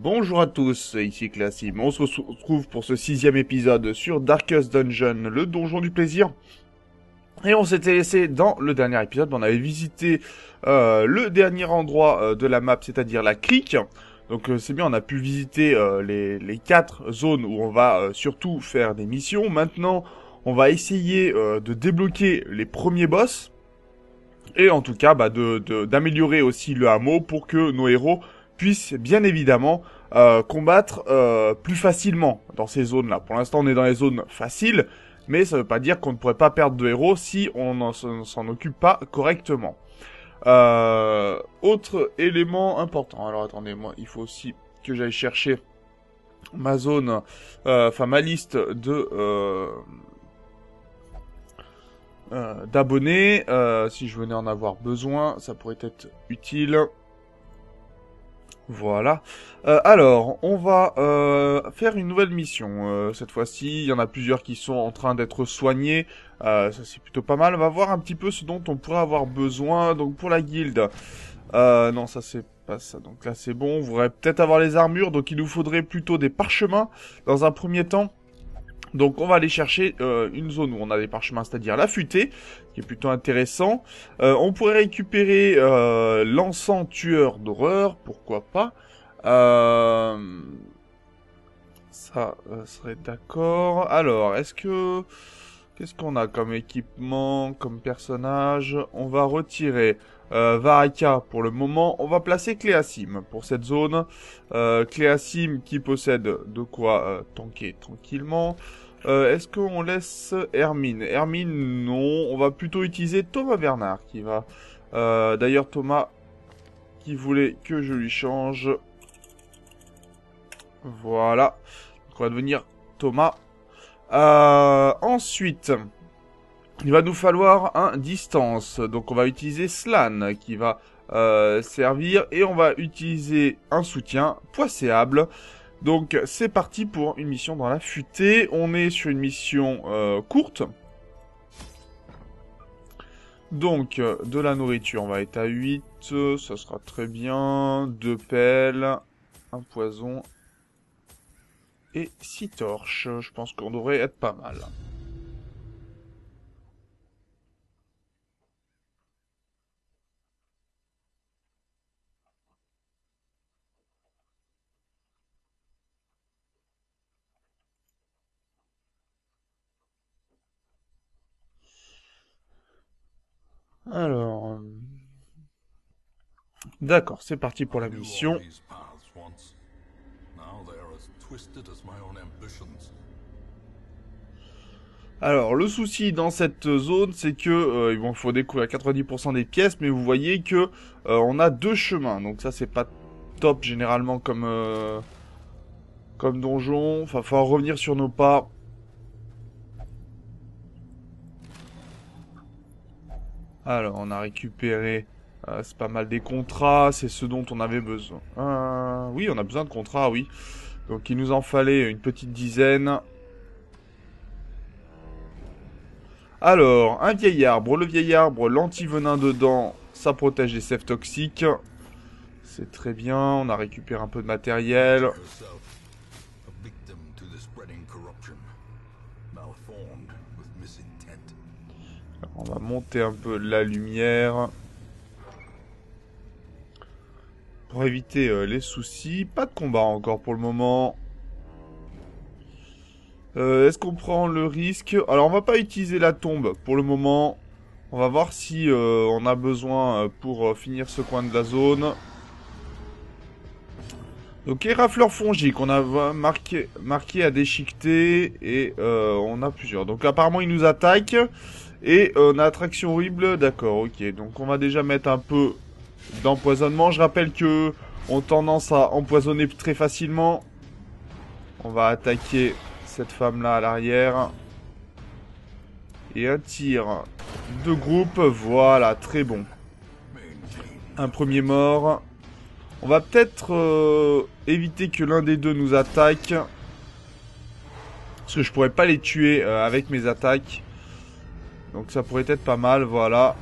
Bonjour à tous, ici Classim. On se retrouve pour ce 6e épisode sur Darkest Dungeon, le donjon du plaisir. Et on s'était laissé dans le dernier épisode, on avait visité le dernier endroit de la map, c'est-à-dire la crique. Donc c'est bien, on a pu visiter les 4 zones où on va surtout faire des missions. Maintenant, on va essayer de débloquer les premiers boss. Et en tout cas, d'améliorer aussi le hameau pour que nos héros puissent bien évidemment combattre plus facilement dans ces zones-là. Pour l'instant, on est dans les zones faciles, mais ça ne veut pas dire qu'on ne pourrait pas perdre de héros si on ne s'en occupe pas correctement. Autre élément important. Alors attendez, moi, il faut aussi que j'aille chercher ma zone, ma liste de d'abonnés. Si je venais en avoir besoin, ça pourrait être utile. Voilà. Alors, on va faire une nouvelle mission. Cette fois-ci, il y en a plusieurs qui sont en train d'être soignés. Ça, c'est plutôt pas mal. On va voir un petit peu ce dont on pourrait avoir besoin. Donc, pour la guilde. Non, ça, c'est pas ça. Donc là, c'est bon. On voudrait peut-être avoir les armures. Donc, il nous faudrait plutôt des parchemins dans un premier temps. Donc on va aller chercher une zone où on a des parchemins, c'est-à-dire la futée, qui est plutôt intéressant. On pourrait récupérer l'encens tueur d'horreur, pourquoi pas. Ça serait d'accord. Alors, qu'est-ce qu'on a comme équipement, comme personnage? On va retirer Varaka pour le moment. On va placer Cléasim pour cette zone. Cléasim qui possède de quoi tanker tranquillement. Est-ce qu'on laisse Hermine? Hermine, non. On va plutôt utiliser Thomas Bernard qui va... D'ailleurs, Thomas qui voulait que je lui change. Voilà. Donc, on va devenir Thomas. Ensuite, il va nous falloir un distance. Donc, on va utiliser Slan qui va servir. Et on va utiliser un soutien poisséable. Donc c'est parti pour une mission dans la futée. On est sur une mission courte. Donc de la nourriture, on va être à 8. Ça sera très bien. 2 pelles, un poison et 6 torches. Je pense qu'on devrait être pas mal. Alors... D'accord, c'est parti pour la mission. Alors, le souci dans cette zone, c'est que il faut découvrir 90% des pièces, mais vous voyez que on a 2 chemins. Donc ça, c'est pas top généralement comme donjon. Enfin, faut revenir sur nos pas. Alors, on a récupéré... c'est pas mal des contrats, c'est ce dont on avait besoin. Oui, on a besoin de contrats, oui. Donc il nous en fallait une petite dizaine. Alors, un vieil arbre. Le vieil arbre, l'anti-venin dedans, ça protège des sèves toxiques. C'est très bien, on a récupéré un peu de matériel. Alors, on va monter un peu la lumière. Pour éviter les soucis. Pas de combat encore pour le moment. Est-ce qu'on prend le risque? Alors on va pas utiliser la tombe pour le moment. On va voir si on a besoin pour finir ce coin de la zone. Donc érafleur fongique, on a marqué à déchiqueter et on a plusieurs. Donc apparemment il nous attaque et on a attraction horrible, d'accord, ok. Donc on va déjà mettre un peu d'empoisonnement. Je rappelle que on a tendance à empoisonner très facilement. On va attaquer cette femme-là à l'arrière. Et un tir de groupe, voilà, très bon. Un premier mort. On va peut-être éviter que l'un des deux nous attaque. Parce que je pourrais pas les tuer avec mes attaques. Donc ça pourrait être pas mal, voilà.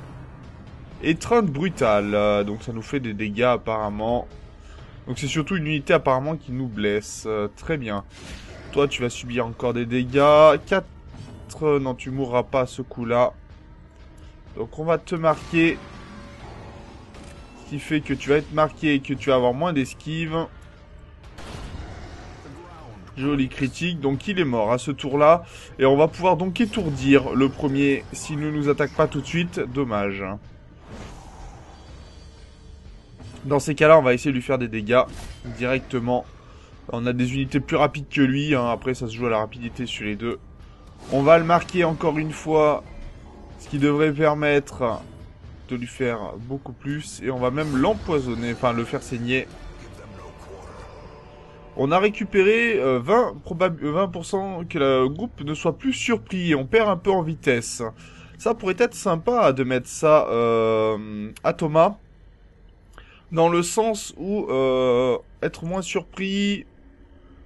Étreinte brutale, donc ça nous fait des dégâts apparemment. Donc c'est surtout une unité apparemment qui nous blesse. Très bien. Toi, tu vas subir encore des dégâts. 4... Non, tu mourras pas à ce coup-là. Donc on va te marquer. Ce qui fait que tu vas être marqué et que tu vas avoir moins d'esquive. Joli critique. Donc il est mort à ce tour-là. Et on va pouvoir donc étourdir le premier s'il ne nous attaque pas tout de suite. Dommage. Dans ces cas-là, on va essayer de lui faire des dégâts directement. On a des unités plus rapides que lui. Hein. Après, ça se joue à la rapidité sur les deux. On va le marquer encore une fois. Ce qui devrait permettre de lui faire beaucoup plus. Et on va même l'empoisonner. Enfin, le faire saigner. On a récupéré 20% que le groupe ne soit plus surpris. On perd un peu en vitesse. Ça pourrait être sympa de mettre ça à Thomas. Dans le sens où être moins surpris,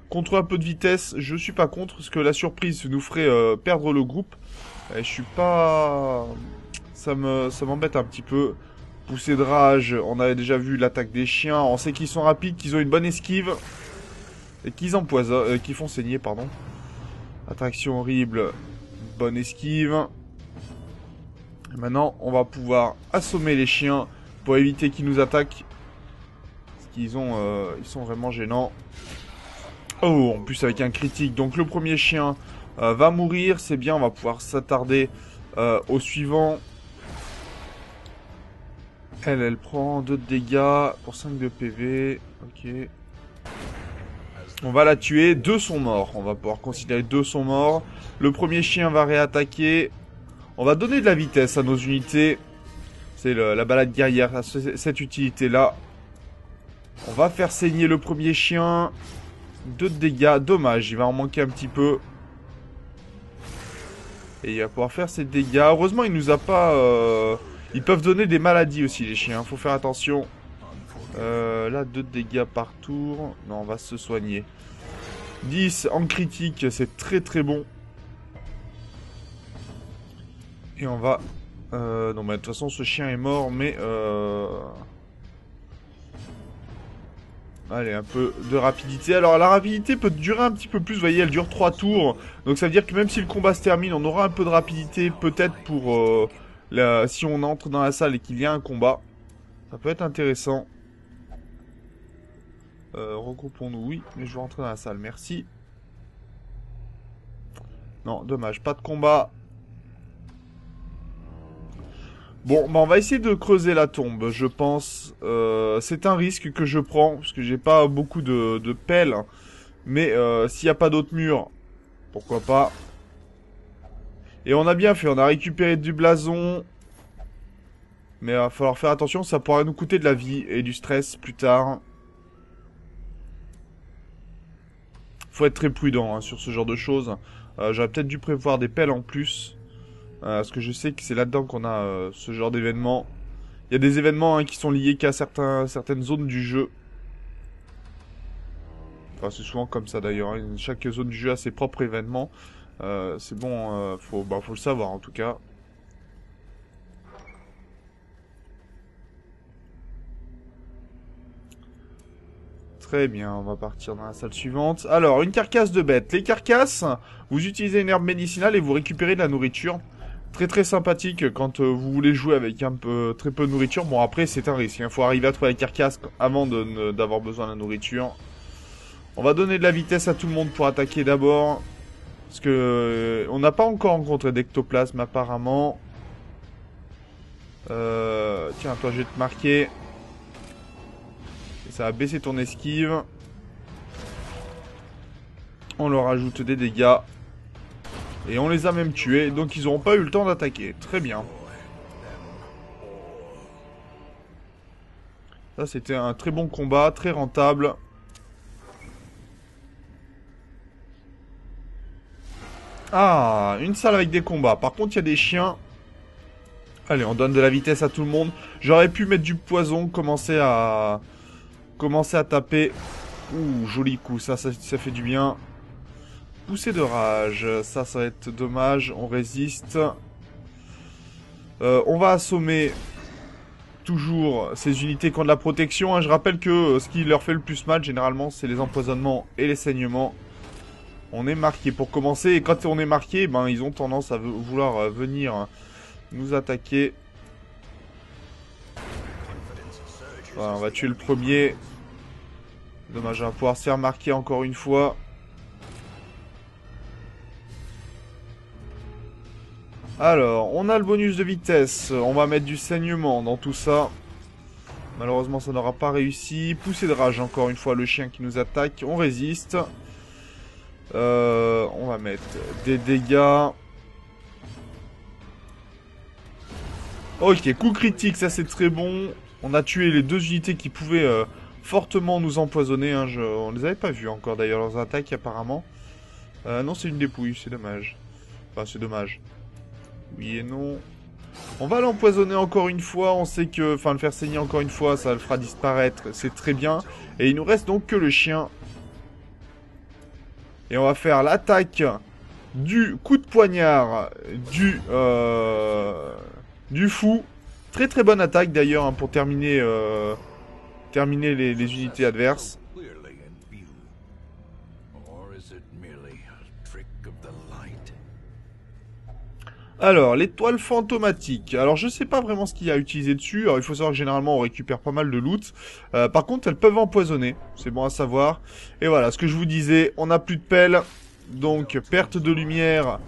contre un peu de vitesse, je suis pas contre, parce que la surprise nous ferait perdre le groupe. Et je suis pas... Ça m'embête un petit peu. Poussée de rage, on avait déjà vu l'attaque des chiens, on sait qu'ils sont rapides, qu'ils ont une bonne esquive. Et qu'ils empoisonnent, qu'ils font saigner, pardon. Attraction horrible, bonne esquive. Et maintenant, on va pouvoir assommer les chiens pour éviter qu'ils nous attaquent. Parce qu'ils ils sont vraiment gênants. Oh, en plus avec un critique. Donc le premier chien va mourir, c'est bien, on va pouvoir s'attarder au suivant. Elle prend 2 de dégâts pour 5 de PV. Ok. On va la tuer, 2 sont morts. On va pouvoir considérer 2 sont morts. Le premier chien va réattaquer. On va donner de la vitesse à nos unités. C'est la balade guerrière, à cette utilité-là. On va faire saigner le premier chien. 2 de dégâts, dommage, il va en manquer un petit peu. Et il va pouvoir faire ses dégâts. Heureusement, il nous a pas... Ils peuvent donner des maladies aussi, les chiens. Faut faire attention. Là, 2 de dégâts par tour. Non, on va se soigner. 10 en critique, c'est très très bon. Et on va... non, mais de toute façon, ce chien est mort, mais... Allez, un peu de rapidité. Alors, la rapidité peut durer un petit peu plus. Vous voyez, elle dure 3 tours. Donc, ça veut dire que même si le combat se termine, on aura un peu de rapidité. Peut-être pour... si on entre dans la salle et qu'il y a un combat. Ça peut être intéressant. Regroupons-nous, oui. Mais je vais rentrer dans la salle, merci. Non, dommage. Pas de combat. Bon, bah on va essayer de creuser la tombe, je pense. C'est un risque que je prends, parce que j'ai pas beaucoup de pelles. Mais s'il n'y a pas d'autres murs, pourquoi pas. Et on a bien fait, on a récupéré du blason. Mais il va falloir faire attention, ça pourra nous coûter de la vie et du stress plus tard. Faut être très prudent hein, sur ce genre de choses. J'aurais peut-être dû prévoir des pelles en plus. Parce que je sais que c'est là-dedans qu'on a ce genre d'événements. Il y a des événements hein, qui sont liés qu'à certaines zones du jeu. Enfin, c'est souvent comme ça d'ailleurs. Hein. Chaque zone du jeu a ses propres événements. C'est bon, faut le savoir en tout cas. Très bien, on va partir dans la salle suivante. Alors, une carcasse de bête. Les carcasses, vous utilisez une herbe médicinale et vous récupérez de la nourriture. Très très sympathique quand vous voulez jouer avec très peu de nourriture. Bon, après, c'est un risque. Il faut arriver à trouver les carcasses avant d'avoir besoin de la nourriture. On va donner de la vitesse à tout le monde pour attaquer d'abord. Parce que on n'a pas encore rencontré d'ectoplasme apparemment. Tiens, toi, je vais te marquer. Ça va baisser ton esquive. On leur ajoute des dégâts. Et on les a même tués. Donc ils n'auront pas eu le temps d'attaquer. Très bien. Ça c'était un très bon combat. Très rentable. Ah, une salle avec des combats. Par contre il y a des chiens. Allez, on donne de la vitesse à tout le monde. J'aurais pu mettre du poison. Commencer à taper. Ouh, joli coup, ça fait du bien. Poussée de rage, ça va être dommage, on résiste. On va assommer toujours ces unités qui ont de la protection. Hein. Je rappelle que ce qui leur fait le plus mal, généralement, c'est les empoisonnements et les saignements. On est marqué pour commencer. Et quand on est marqué, ben, ils ont tendance à vouloir venir nous attaquer. Voilà, on va tuer le premier. Dommage, on va pouvoir se faire marquer encore une fois. Alors, on a le bonus de vitesse. On va mettre du saignement dans tout ça. Malheureusement, ça n'aura pas réussi. Poussée de rage, encore une fois, le chien qui nous attaque. On résiste. On va mettre des dégâts. Ok, coup critique, ça c'est très bon. On a tué les 2 unités qui pouvaient fortement nous empoisonner. Hein. On les avait pas vus encore d'ailleurs, leurs attaques apparemment. Non, c'est une dépouille, c'est dommage. Enfin, c'est dommage. Oui et non. On va l'empoisonner encore une fois. On sait que... Enfin, le faire saigner encore une fois, ça le fera disparaître. C'est très bien. Et il nous reste donc que le chien. Et on va faire l'attaque du coup de poignard du fou. Très très bonne attaque d'ailleurs hein, pour terminer, les unités adverses. Alors, l'étoile fantomatique. Alors, je sais pas vraiment ce qu'il y a à utiliser dessus. Alors, il faut savoir que généralement, on récupère pas mal de loot. Par contre, elles peuvent empoisonner. C'est bon à savoir. Et voilà, ce que je vous disais, on n'a plus de pelle. Donc, perte de lumière.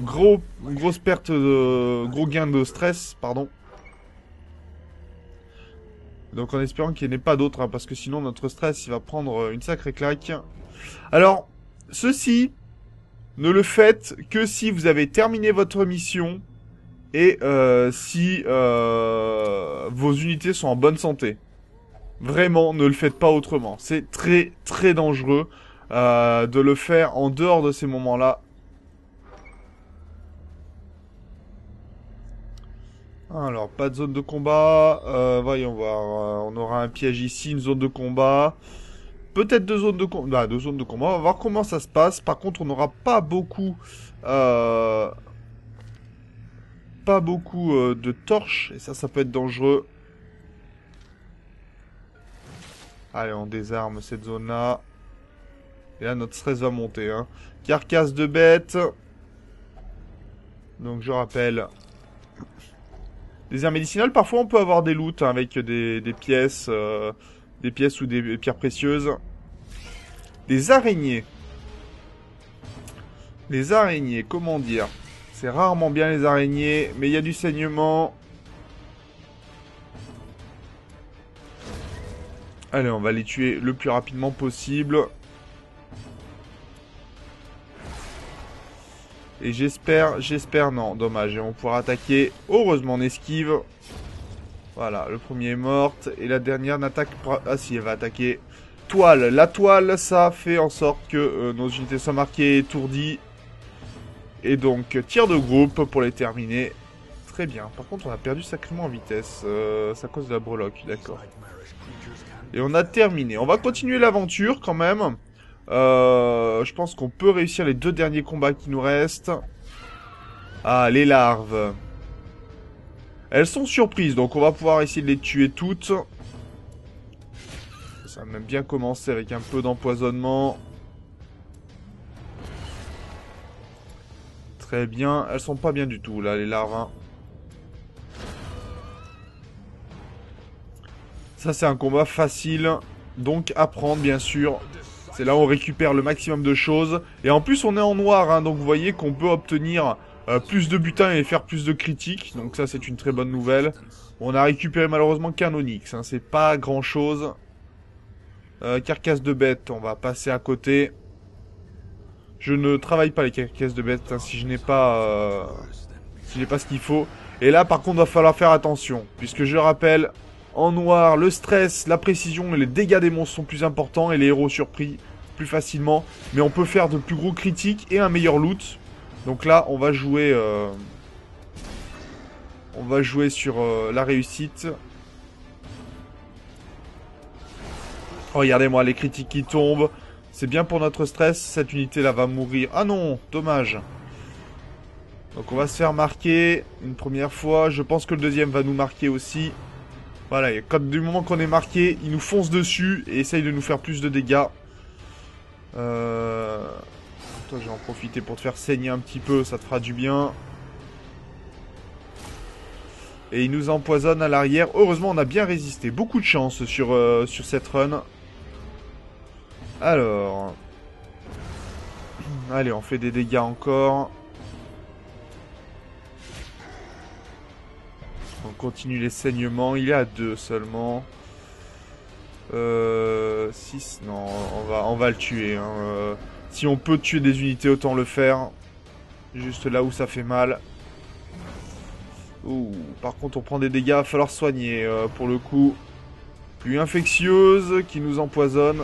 Grosse perte de... Gros gain de stress, pardon. Donc, en espérant qu'il n'y en ait pas d'autres. Hein, parce que sinon, notre stress, il va prendre une sacrée claque. Alors, ceci... Ne le faites que si vous avez terminé votre mission et si vos unités sont en bonne santé. Vraiment, ne le faites pas autrement. C'est très très dangereux de le faire en dehors de ces moments-là. Alors, pas de zone de combat. Voyons voir. On aura un piège ici, une zone de combat. Peut-être 2 zones de combat. Bah, 2 zones de combat. On va voir comment ça se passe. Par contre, on n'aura pas beaucoup... pas beaucoup de torches. Et ça peut être dangereux. Allez, on désarme cette zone-là. Et là, notre stress va monter. Hein. Carcasse de bête. Donc, je rappelle... Désert médicinal. Parfois, on peut avoir des loots hein, avec des pièces... des pièces ou des pierres précieuses. Des araignées. Les araignées, comment dire? C'est rarement bien les araignées, mais il y a du saignement. Allez, on va les tuer le plus rapidement possible. Et j'espère, non, dommage. Et on pourra attaquer. Heureusement, on esquive. Voilà, le premier est mort. Et la dernière n'attaque pas... Ah si, elle va attaquer. Toile. La toile, ça fait en sorte que nos unités soient marquées, étourdies. Et donc, tir de groupe pour les terminer. Très bien. Par contre, on a perdu sacrément en vitesse. C'est à cause de la breloque, d'accord. Et on a terminé. On va continuer l'aventure quand même. Je pense qu'on peut réussir les 2 derniers combats qui nous restent. Ah, les larves. Elles sont surprises, donc on va pouvoir essayer de les tuer toutes. Ça va même bien commencer avec un peu d'empoisonnement. Très bien. Elles sont pas bien du tout, là, les larves. Hein. Ça, c'est un combat facile. Donc, à prendre, bien sûr. C'est là où on récupère le maximum de choses. Et en plus, on est en noir. Hein, donc, vous voyez qu'on peut obtenir plus de butin et faire plus de critiques. Donc, ça, c'est une très bonne nouvelle. On a récupéré malheureusement qu'un onyx. Hein, c'est pas grand-chose. Carcasse de bête, on va passer à côté. Je ne travaille pas les carcasses de bête hein, si je n'ai pas ce qu'il faut. Et là par contre va falloir faire attention. Puisque je rappelle, en noir, le stress, la précision et les dégâts des monstres sont plus importants. Et les héros surpris plus facilement. Mais on peut faire de plus gros critiques et un meilleur loot. Donc là on va jouer sur la réussite. Regardez-moi les critiques qui tombent. C'est bien pour notre stress. Cette unité-là va mourir. Ah non, dommage. Donc on va se faire marquer une première fois. Je pense que le deuxième va nous marquer aussi. Voilà, et quand du moment qu'on est marqué, il nous fonce dessus et essaye de nous faire plus de dégâts. Toi, je vais en profiter pour te faire saigner un petit peu, ça te fera du bien. Et il nous empoisonne à l'arrière. Heureusement, on a bien résisté. Beaucoup de chance sur cette run. Alors... Allez, on fait des dégâts encore. On continue les saignements. Il est à 2 seulement. 6, non, on va le tuer. Hein. Si on peut tuer des unités, autant le faire. Juste là où ça fait mal. Ouh, par contre, on prend des dégâts, il va falloir soigner pour le coup. Plus infectieuse qui nous empoisonne.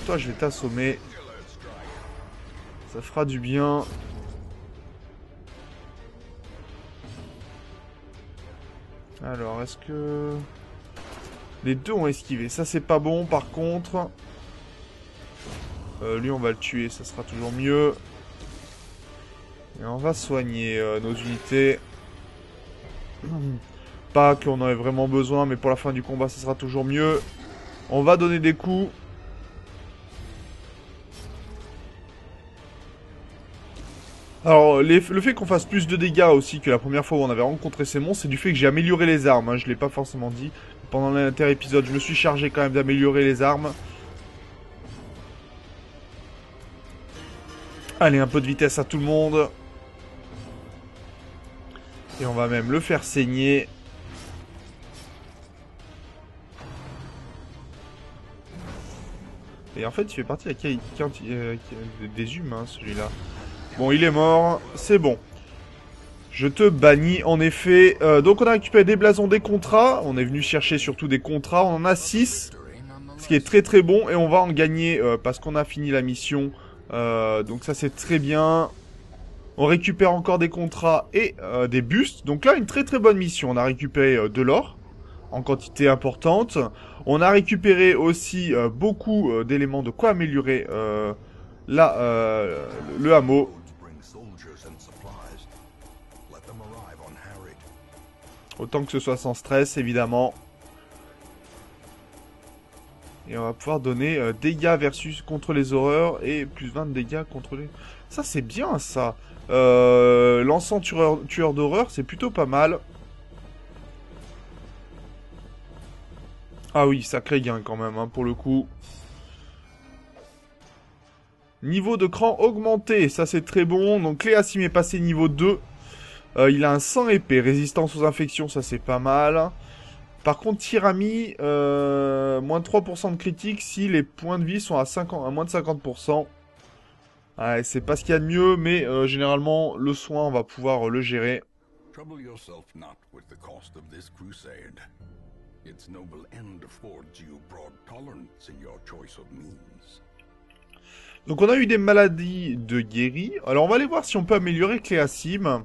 Toi, je vais t'assommer. Ça fera du bien. Alors, est-ce que... Les deux ont esquivé. Ça, c'est pas bon, par contre. Lui, on va le tuer. Ça sera toujours mieux. Et on va soigner nos unités. Pas qu'on en ait vraiment besoin, mais pour la fin du combat, ça sera toujours mieux. On va donner des coups. Alors, le fait qu'on fasse plus de dégâts aussi que la première fois où on avait rencontré ces monstres, c'est du fait que j'ai amélioré les armes. Hein, je l'ai pas forcément dit. Pendant l'inter-épisode, je me suis chargé quand même d'améliorer les armes. Allez, un peu de vitesse à tout le monde. Et on va même le faire saigner. Et en fait, il fait partie des humains, celui-là. Bon, il est mort. C'est bon. Je te bannis, en effet. Donc, on a récupéré des blasons, des contrats. On est venu chercher surtout des contrats. On en a 6. Ce qui est très très bon. Et on va en gagner parce qu'on a fini la mission. Donc, ça, c'est très bien. On récupère encore des contrats et des bustes. Donc là, une très très bonne mission. On a récupéré de l'or en quantité importante. On a récupéré aussi beaucoup d'éléments de quoi améliorer le hameau. Autant que ce soit sans stress, évidemment. Et on va pouvoir donner dégâts versus contre les horreurs et plus 20 de dégâts contre les... Ça, c'est bien, ça. L'encens tueur d'horreur, c'est plutôt pas mal. Ah oui, sacré gain quand même, hein, pour le coup. Niveau de cran augmenté, ça c'est très bon. Donc Cléasim est passé niveau 2. Il a un sang épais, résistance aux infections, ça c'est pas mal. Par contre, Tirami, moins de 3% de critique si les points de vie sont à moins de 50%. Ouais, c'est pas ce qu'il y a de mieux, mais généralement, le soin, on va pouvoir le gérer. Trouble yourself not with the cost of this crusade. Its noble end affords you broad tolerance in your choice of means. Donc on a eu des maladies de guéris. Alors on va aller voir si on peut améliorer Cléasim.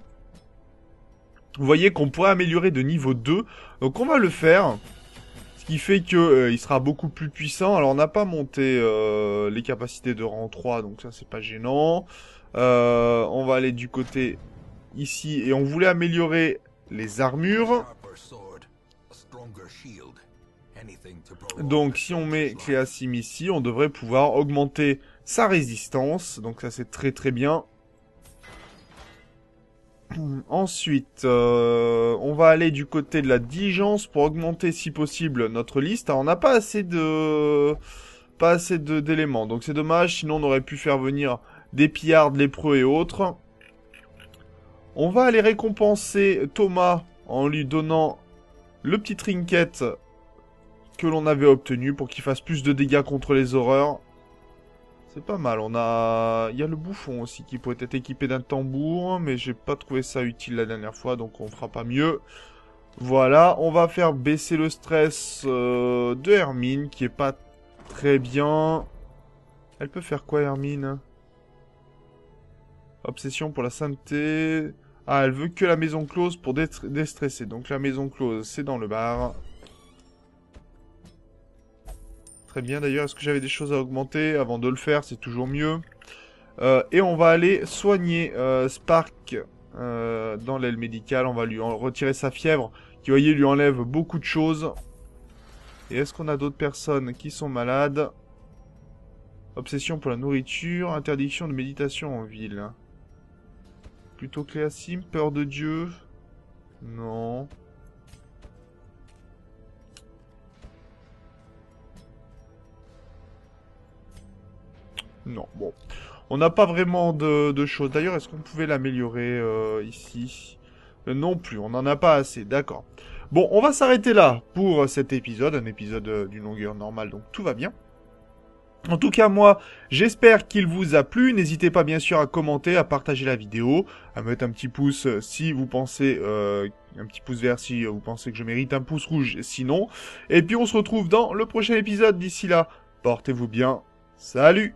Vous voyez qu'on pourrait améliorer de niveau 2. Donc on va le faire. Ce qui fait que il sera beaucoup plus puissant. Alors on n'a pas monté les capacités de rang 3. Donc ça c'est pas gênant. On va aller du côté ici. Et on voulait améliorer les armures. Donc si on met Cléasim ici, on devrait pouvoir augmenter sa résistance. Donc ça c'est très très bien. Ensuite, on va aller du côté de la diligence pour augmenter si possible notre liste. Alors, on n'a pas assez d'éléments. Donc c'est dommage, sinon on aurait pu faire venir des pillards, lépreux et autres. On va aller récompenser Thomas en lui donnant le petit trinket que l'on avait obtenu pour qu'il fasse plus de dégâts contre les horreurs. C'est pas mal, il y a le bouffon aussi qui pourrait être équipé d'un tambour, mais j'ai pas trouvé ça utile la dernière fois, donc on fera pas mieux. Voilà, on va faire baisser le stress de Hermine, qui est pas très bien. Elle peut faire quoi, Hermine? Obsession pour la sainteté. Ah, elle veut que la maison close pour déstresser. Donc la maison close, c'est dans le bar. Très bien, d'ailleurs, est-ce que j'avais des choses à augmenter? Avant de le faire, c'est toujours mieux. Et on va aller soigner Spark. dans l'aile médicale. On va lui retirer sa fièvre, qui, vous voyez, lui enlève beaucoup de choses. Et est-ce qu'on a d'autres personnes qui sont malades? Obsession pour la nourriture, interdiction de méditation en ville. Plutôt Cléasim, peur de Dieu. Non. Non, bon. On n'a pas vraiment de choses. D'ailleurs, est-ce qu'on pouvait l'améliorer ici? Non plus, on n'en a pas assez, d'accord. Bon, on va s'arrêter là pour cet épisode. Un épisode d'une longueur normale, donc tout va bien. En tout cas, moi, j'espère qu'il vous a plu. N'hésitez pas, bien sûr, à commenter, à partager la vidéo, à mettre un petit pouce si vous pensez... un petit pouce vert si vous pensez que je mérite, un pouce rouge sinon. Et puis, on se retrouve dans le prochain épisode. D'ici là, portez-vous bien. Salut!